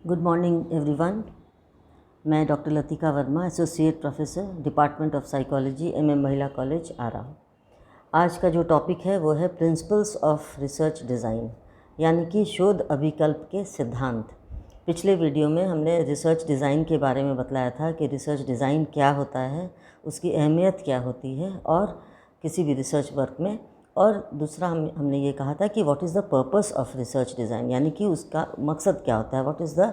Good morning everyone. मैं doctor Latika Verma, associate professor, department of psychology, MM Mahila college, Ara. आज का जो टॉपिक है वो है प्रिंसिपल्स ऑफ रिसर्च डिज़ाइन, यानी कि शोध अभिकल्प के सिद्धांत। पिछले वीडियो में हमने रिसर्च डिज़ाइन के बारे में बतलाया था कि रिसर्च डिज़ाइन क्या होता है, उसकी अहमियत क्या होती है और किसी भी रिसर्च वर्क में। और दूसरा हमने ये कहा था कि what is the purpose of research design, यानी कि उसका मकसद क्या होता है, व्हाट इज़ द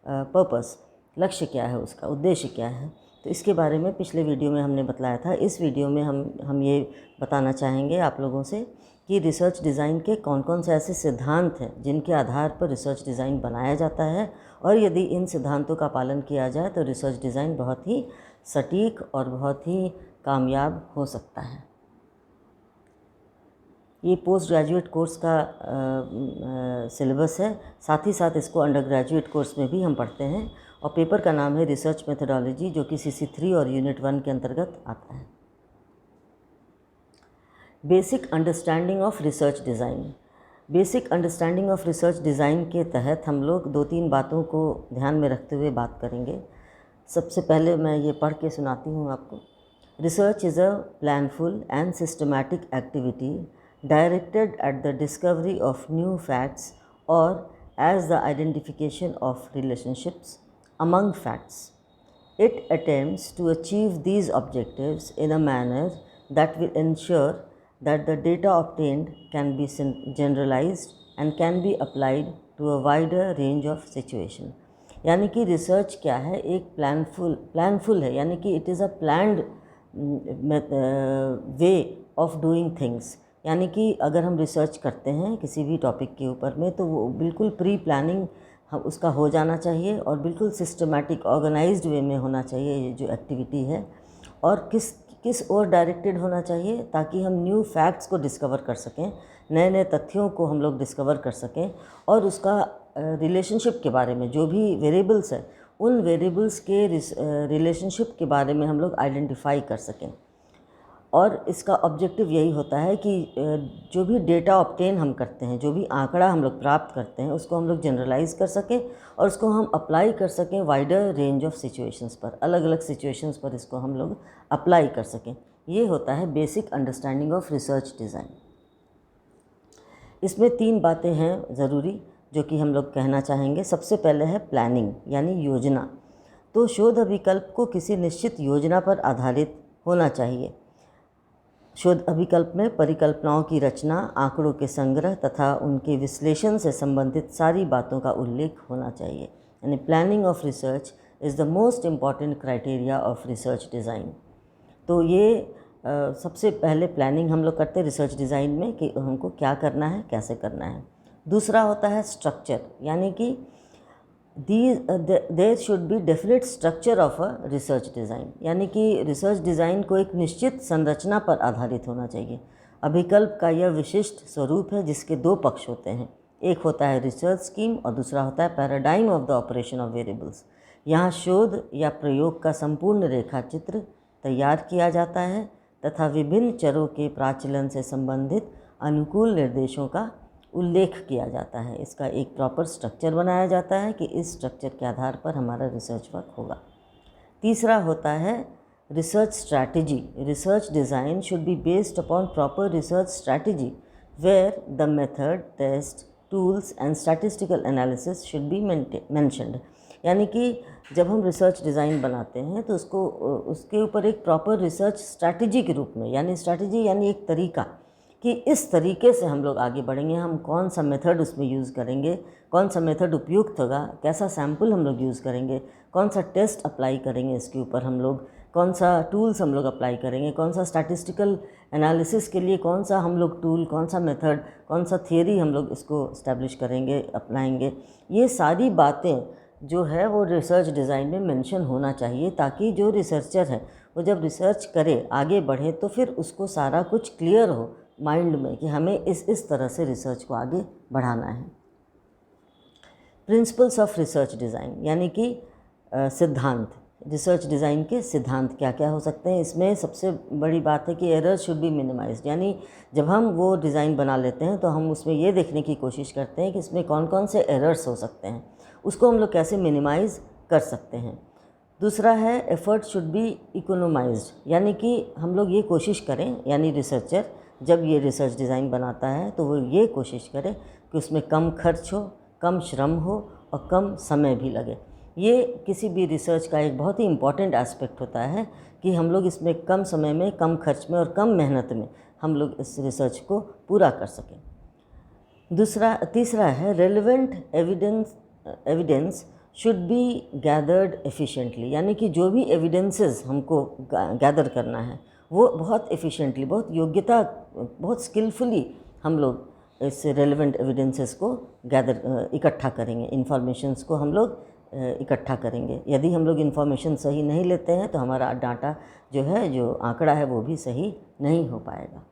पर्पस, लक्ष्य क्या है, उसका उद्देश्य क्या है। तो इसके बारे में पिछले वीडियो में हमने बतलाया था। इस वीडियो में हम ये बताना चाहेंगे आप लोगों से कि रिसर्च डिज़ाइन के कौन कौन से ऐसे सिद्धांत हैं जिनके आधार पर रिसर्च डिज़ाइन बनाया जाता है, और यदि इन सिद्धांतों का पालन किया जाए तो रिसर्च डिज़ाइन बहुत ही सटीक और बहुत ही कामयाब हो सकता है। ये पोस्ट ग्रेजुएट कोर्स का सिलेबस है, साथ ही साथ इसको अंडर ग्रेजुएट कोर्स में भी हम पढ़ते हैं, और पेपर का नाम है रिसर्च मेथडोलॉजी, जो कि CC3 और यूनिट 1 के अंतर्गत आता है। Basic understanding of research design. Basic understanding of research design के तहत हम लोग 2-3 बातों को ध्यान में रखते हुए बात करेंगे। सबसे पहले मैं ये पढ़ के सुनाती हूँ आपको। Research is a planful and systematic activity directed at the discovery of new facts or as the identification of relationships among facts. It attempts to achieve these objectives in a manner that will ensure that the data obtained can be generalized and can be applied to a wider range of situations. यानी कि research क्या है, एक प्लानफुल है, यानी कि it is a planned way of doing things. यानी कि अगर हम रिसर्च करते हैं किसी भी टॉपिक के ऊपर में तो वो बिल्कुल प्री प्लानिंग उसका हो जाना चाहिए और बिल्कुल सिस्टमैटिक ऑर्गेनाइज्ड वे में होना चाहिए ये जो एक्टिविटी है। और किस ओर डायरेक्टेड होना चाहिए, ताकि हम न्यू फैक्ट्स को डिस्कवर कर सकें, नए नए तथ्यों को हम लोग डिस्कवर कर सकें, और उसका रिलेशनशिप के बारे में जो भी वेरिएबल्स है उन वेरिएबल्स के रिलेशनशिप के बारे में हम लोग आइडेंटिफाई कर सकें। और इसका ऑब्जेक्टिव यही होता है कि जो भी डेटा ऑब्टेन हम करते हैं, जो भी आंकड़ा हम लोग प्राप्त करते हैं, उसको हम लोग जनरलाइज कर सकें और उसको हम अप्लाई कर सकें वाइडर रेंज ऑफ सिचुएशंस पर, अलग अलग सिचुएशंस पर इसको हम लोग अप्लाई कर सकें। ये होता है basic understanding of research design. इसमें 3 बातें हैं ज़रूरी जो कि हम लोग कहना चाहेंगे। सबसे पहले है प्लानिंग, यानी योजना। तो शोध अभिकल्प को किसी निश्चित योजना पर आधारित होना चाहिए। शोध अभिकल्प में परिकल्पनाओं की रचना, आंकड़ों के संग्रह तथा उनके विश्लेषण से संबंधित सारी बातों का उल्लेख होना चाहिए। यानी planning of research is the most important criteria of research design. तो ये सबसे पहले प्लानिंग हम लोग करते हैं रिसर्च डिज़ाइन में कि हमको क्या करना है, कैसे करना है। दूसरा होता है स्ट्रक्चर, यानी कि there should be definite structure of a research design, यानी कि रिसर्च डिज़ाइन को एक निश्चित संरचना पर आधारित होना चाहिए। अभिकल्प का यह विशिष्ट स्वरूप है जिसके 2 पक्ष होते हैं, एक होता है रिसर्च स्कीम और दूसरा होता है paradigm of the operation of variables. यहाँ शोध या प्रयोग का संपूर्ण रेखाचित्र तैयार किया जाता है तथा विभिन्न चरों के प्राचलन से संबंधित अनुकूल निर्देशों का उल्लेख किया जाता है। इसका एक प्रॉपर स्ट्रक्चर बनाया जाता है कि इस स्ट्रक्चर के आधार पर हमारा रिसर्च वर्क होगा। तीसरा होता है research strategy. Research design should be based upon proper research strategy where the method, test, tools and statistical analysis should be mentioned. यानी कि जब हम रिसर्च डिज़ाइन बनाते हैं तो उसके ऊपर एक प्रॉपर रिसर्च स्ट्रैटेजी के रूप में, यानी स्ट्रैटेजी यानी एक तरीका कि इस तरीके से हम लोग आगे बढ़ेंगे, हम कौन सा मेथड उसमें यूज़ करेंगे, कौन सा मेथड उपयुक्त होगा, कैसा सैम्पल हम लोग यूज़ करेंगे, कौन सा टेस्ट अप्लाई करेंगे इसके ऊपर हम लोग, कौन सा टूल्स हम लोग अप्लाई करेंगे, कौन सा स्टैटिस्टिकल एनालिसिस के लिए कौन सा हम लोग टूल, कौन सा मेथड, कौन सा थियरी हम लोग इसको इस्टेब्लिश करेंगे, अपनाएंगे। ये सारी बातें जो है वो रिसर्च डिज़ाइन में मेंशन होना चाहिए, ताकि जो रिसर्चर है वो जब रिसर्च करे, आगे बढ़े, तो फिर उसको सारा कुछ क्लियर हो माइंड में कि हमें इस तरह से रिसर्च को आगे बढ़ाना है। प्रिंसिपल्स ऑफ रिसर्च डिज़ाइन, यानी कि सिद्धांत। रिसर्च डिज़ाइन के सिद्धांत क्या क्या हो सकते हैं। इसमें सबसे बड़ी बात है कि एरर शुड बी मिनिमाइज्ड, यानी जब हम वो डिज़ाइन बना लेते हैं तो हम उसमें ये देखने की कोशिश करते हैं कि इसमें कौन कौन से एरर्स हो सकते हैं, उसको हम लोग कैसे मिनिमाइज़ कर सकते हैं। दूसरा है एफर्ट शुड बी इकोनोमाइज्ड, यानी कि हम लोग ये कोशिश करें, यानी रिसर्चर जब ये रिसर्च डिज़ाइन बनाता है तो वो ये कोशिश करे कि उसमें कम खर्च हो, कम श्रम हो और कम समय भी लगे। ये किसी भी रिसर्च का एक बहुत ही इम्पॉर्टेंट एस्पेक्ट होता है कि हम लोग इसमें कम समय में, कम खर्च में और कम मेहनत में हम लोग इस रिसर्च को पूरा कर सकें। तीसरा है relevant evidence should be gathered efficiently, यानी कि जो भी एविडेंसेस हमको गैदर करना है वो बहुत एफिशिएंटली, बहुत योग्यता, बहुत स्किलफुली हम लोग इस रेलेवेंट एविडेंसेस को इकट्ठा करेंगे, इंफॉर्मेशंस को हम लोग इकट्ठा करेंगे। यदि हम लोग इन्फॉर्मेशन सही नहीं लेते हैं तो हमारा डाटा जो है, जो आंकड़ा है, वो भी सही नहीं हो पाएगा।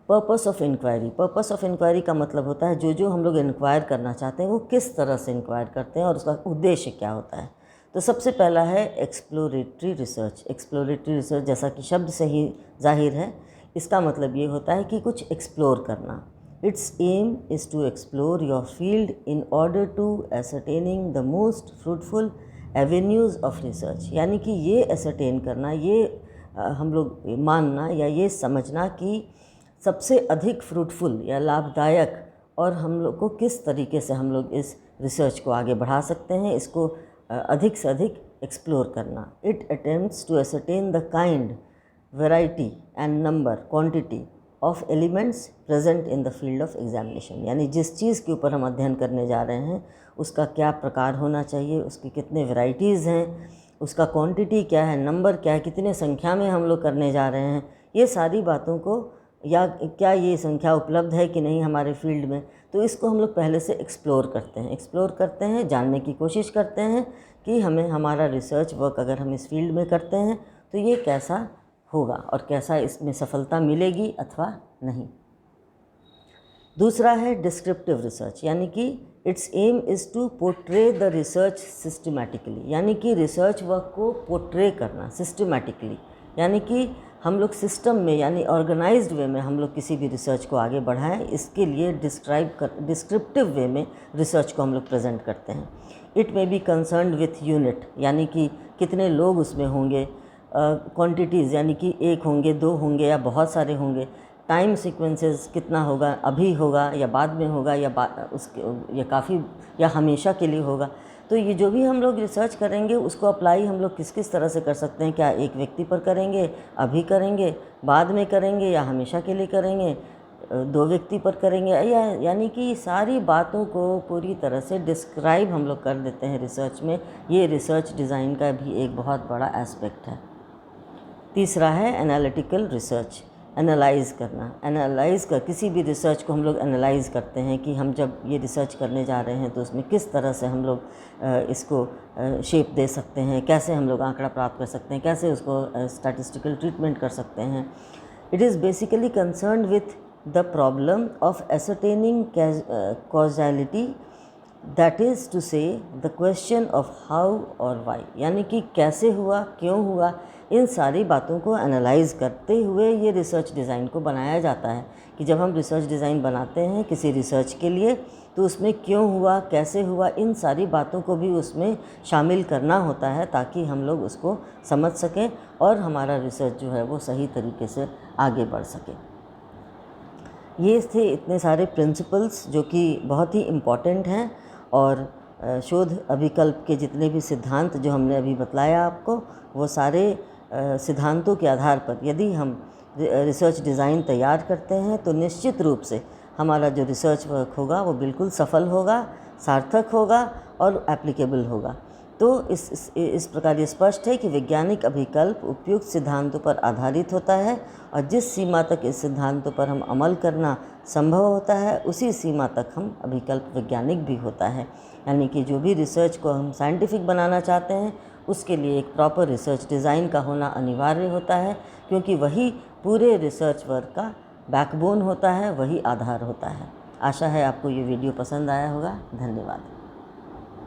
Purpose of inquiry. Purpose of inquiry का मतलब होता है जो हम लोग इंक्वायर करना चाहते हैं वो किस तरह से इंक्वायर करते हैं और उसका उद्देश्य क्या होता है। तो सबसे पहला है एक्सप्लोरेटरी रिसर्च। एक्सप्लोरेटरी रिसर्च जैसा कि शब्द से ही जाहिर है, इसका मतलब ये होता है कि कुछ एक्सप्लोर करना। Its aim is to explore your field in order to ascertaining the most fruitful avenues of research, यानी कि ये एसरटेन करना, ये हम लोग मानना या ये समझना कि सबसे अधिक फ्रूटफुल या लाभदायक और हम लोग को किस तरीके से हम लोग इस रिसर्च को आगे बढ़ा सकते हैं, इसको अधिक से अधिक एक्सप्लोर करना। It attempts to ascertain the kind, variety and number, quantity of elements present in the field of examination, यानी जिस चीज़ के ऊपर हम अध्ययन करने जा रहे हैं उसका क्या प्रकार होना चाहिए, उसकी कितने वैरायटीज़ हैं, उसका क्वांटिटी क्या है, नंबर क्या है, कितने संख्या में हम लोग करने जा रहे हैं, ये सारी बातों को, या क्या ये संख्या उपलब्ध है कि नहीं हमारे फील्ड में, तो इसको हम लोग पहले से एक्सप्लोर करते हैं, जानने की कोशिश करते हैं कि हमें हमारा रिसर्च वर्क अगर हम इस फील्ड में करते हैं तो ये कैसा होगा और कैसा इसमें सफलता मिलेगी अथवा नहीं। दूसरा है डिस्क्रिप्टिव रिसर्च, यानी कि its aim is to portray the research systematically, यानी कि रिसर्च वर्क को पोर्ट्रे करना सिस्टमैटिकली, यानी कि हम लोग सिस्टम में यानी ऑर्गेनाइज्ड वे में हम लोग किसी भी रिसर्च को आगे बढ़ाएं, इसके लिए डिस्क्रिप्टिव वे में रिसर्च को हम लोग प्रेजेंट करते हैं। It may be concerned with unit, यानी कि कितने लोग उसमें होंगे, क्वांटिटीज़ यानी कि एक होंगे, दो होंगे या बहुत सारे होंगे, टाइम सीक्वेंसेस कितना होगा, अभी होगा या बाद में होगा या काफ़ी या हमेशा के लिए होगा। तो ये जो भी हम लोग रिसर्च करेंगे उसको अप्लाई हम लोग किस किस तरह से कर सकते हैं। क्या एक व्यक्ति पर करेंगे, अभी करेंगे, बाद में करेंगे या हमेशा के लिए करेंगे, दो व्यक्ति पर करेंगे, यानी कि सारी बातों को पूरी तरह से डिस्क्राइब हम लोग कर देते हैं रिसर्च में। ये रिसर्च डिज़ाइन का भी एक बहुत बड़ा एस्पेक्ट है। तीसरा है एनालिटिकल रिसर्च, एनालाइज़ करना। किसी भी रिसर्च को हम लोग एनालाइज़ करते हैं कि हम जब ये रिसर्च करने जा रहे हैं तो उसमें किस तरह से हम लोग इसको शेप दे सकते हैं, कैसे हम लोग आंकड़ा प्राप्त कर सकते हैं, कैसे उसको स्टैटिस्टिकल ट्रीटमेंट कर सकते हैं। It is basically concerned with the problem of ascertaining causality, that is to say the question of how और वाई, यानी कि कैसे हुआ, क्यों हुआ, इन सारी बातों को एनालाइज़ करते हुए ये रिसर्च डिज़ाइन को बनाया जाता है। कि जब हम रिसर्च डिज़ाइन बनाते हैं किसी रिसर्च के लिए तो उसमें क्यों हुआ, कैसे हुआ, इन सारी बातों को भी उसमें शामिल करना होता है ताकि हम लोग उसको समझ सकें और हमारा रिसर्च जो है वो सही तरीके से आगे बढ़ सके। ये थे इतने सारे प्रिंसिपल्स जो कि बहुत ही इम्पॉर्टेंट हैं, और शोध अभिकल्प के जितने भी सिद्धांत जो हमने अभी बतलाया आपको, वो सारे सिद्धांतों के आधार पर यदि हम रिसर्च डिज़ाइन तैयार करते हैं तो निश्चित रूप से हमारा जो रिसर्च वर्क होगा वो बिल्कुल सफल होगा, सार्थक होगा और एप्लीकेबल होगा। तो इस प्रकार ये स्पष्ट है कि वैज्ञानिक अभिकल्प उपयुक्त सिद्धांतों पर आधारित होता है, और जिस सीमा तक इस सिद्धांतों पर हम अमल करना संभव होता है उसी सीमा तक हम अभिकल्प वैज्ञानिक भी होता है। यानी कि जो भी रिसर्च को हम साइंटिफिक बनाना चाहते हैं उसके लिए एक प्रॉपर रिसर्च डिज़ाइन का होना अनिवार्य होता है, क्योंकि वही पूरे रिसर्च वर्क का बैकबोन होता है, वही आधार होता है। आशा है आपको ये वीडियो पसंद आया होगा। धन्यवाद।